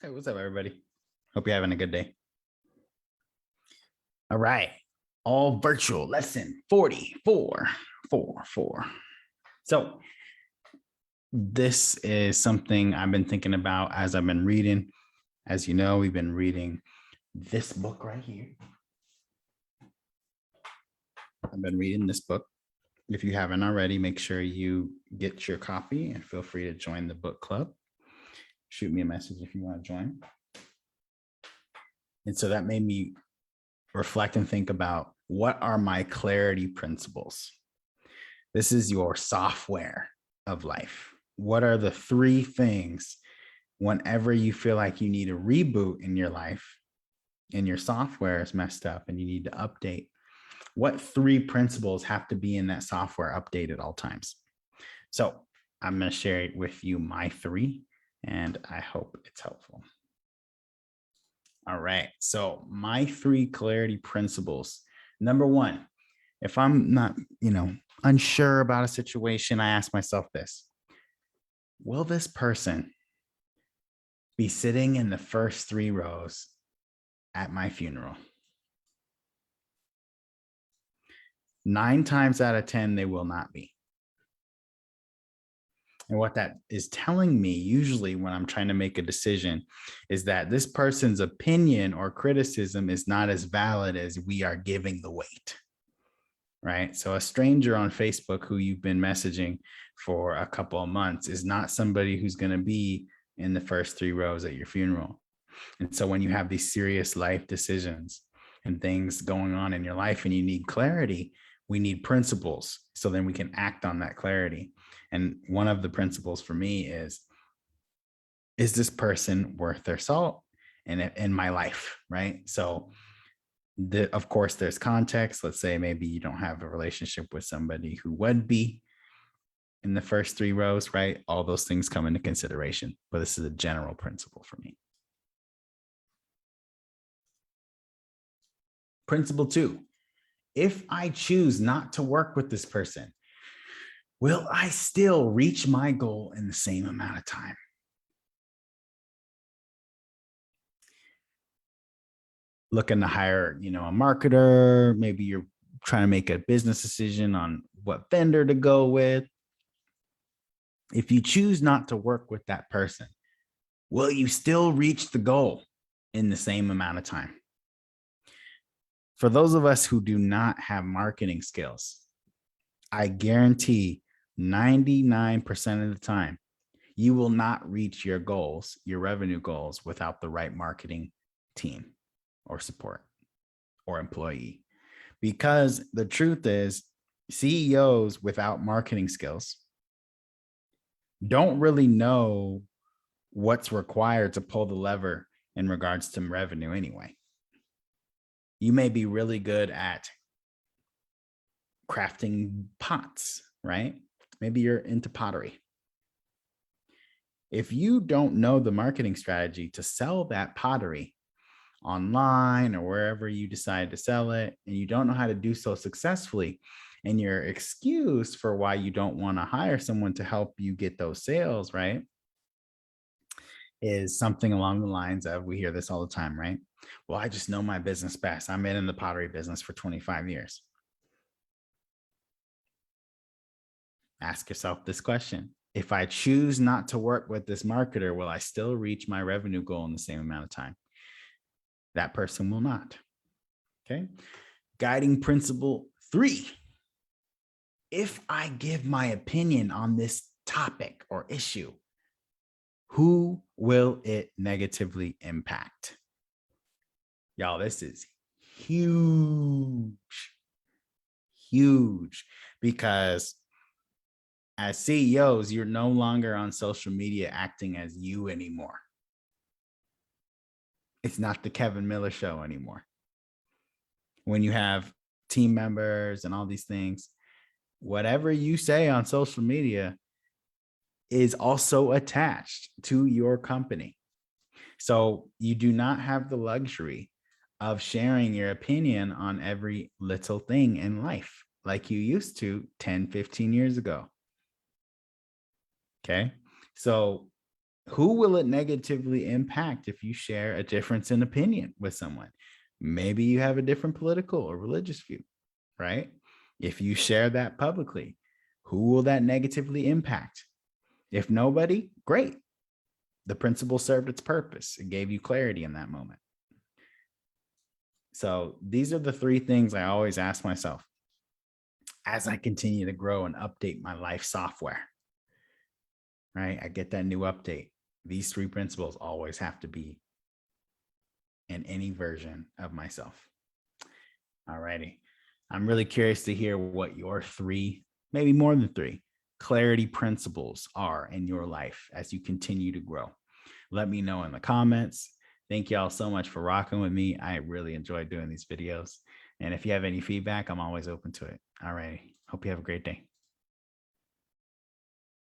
Hey, what's up, everybody? Hope you're having a good day. All right. All virtual lesson 44. So, this is something I've been thinking about as I've been reading. As you know, we've been reading this book right here. I've been reading this book. If you haven't already, make sure you get your copy and feel free to join the book club. Shoot me a message if you want to join. And so that made me reflect and think about, what are my clarity principles? This is your software of life. What are the 3 things whenever you feel like you need a reboot in your life and your software is messed up and you need to update? What 3 principles have to be in that software update at all times? So I'm going to share with you my 3, and I hope it's helpful. All right. So my 3 clarity principles. Number 1, if I'm not, unsure about a situation, I ask myself this: will this person be sitting in the first 3 rows at my funeral? 9 times out of 10, they will not be. And what that is telling me, usually when I'm trying to make a decision, is that this person's opinion or criticism is not as valid as we are giving the weight. Right? So a stranger on Facebook who you've been messaging for a couple of months is not somebody who's going to be in the first 3 rows at your funeral. And so when you have these serious life decisions and things going on in your life and you need clarity, we need principles so then we can act on that clarity. And one of the principles for me is this person worth their salt in my life, right? So of course, there's context. Let's say maybe you don't have a relationship with somebody who would be in the first 3 rows, right? All those things come into consideration, but this is a general principle for me. Principle 2, if I choose not to work with this person, will I still reach my goal in the same amount of time? Looking to hire, a marketer, maybe you're trying to make a business decision on what vendor to go with. If you choose not to work with that person, will you still reach the goal in the same amount of time? For those of us who do not have marketing skills, I guarantee 99% of the time, you will not reach your goals, your revenue goals, without the right marketing team or support or employee. Because the truth is, CEOs without marketing skills don't really know what's required to pull the lever in regards to revenue anyway. You may be really good at crafting pots, right? Maybe you're into pottery. If you don't know the marketing strategy to sell that pottery online or wherever you decide to sell it, and you don't know how to do so successfully, and your excuse for why you don't want to hire someone to help you get those sales, right, is something along the lines of, we hear this all the time, right? Well, I just know my business best. I'm in the pottery business for 25 years. Ask yourself this question: if I choose not to work with this marketer, will I still reach my revenue goal in the same amount of time? That person will not. Okay. Guiding principle 3. If I give my opinion on this topic or issue, who will it negatively impact? Y'all, this is huge, because as CEOs, you're no longer on social media acting as you anymore. It's not the Kevin Miller show anymore. When you have team members and all these things, whatever you say on social media is also attached to your company. So you do not have the luxury of sharing your opinion on every little thing in life like you used to 10, 15 years ago. Okay. So Who will it negatively impact if you share a difference in opinion with someone? Maybe you have a different political or religious view, right? If you share that publicly, who will that negatively impact? If nobody, great. The principle served its purpose. It gave you clarity in that moment. So these are the three things I always ask myself as I continue to grow and update my life software, right? I get that new update. These three principles always have to be in any version of myself. All righty. I'm really curious to hear what your three, maybe more than three, clarity principles are in your life as you continue to grow. Let me know in the comments. Thank y'all so much for rocking with me. I really enjoy doing these videos. And if you have any feedback, I'm always open to it. All right. Hope you have a great day.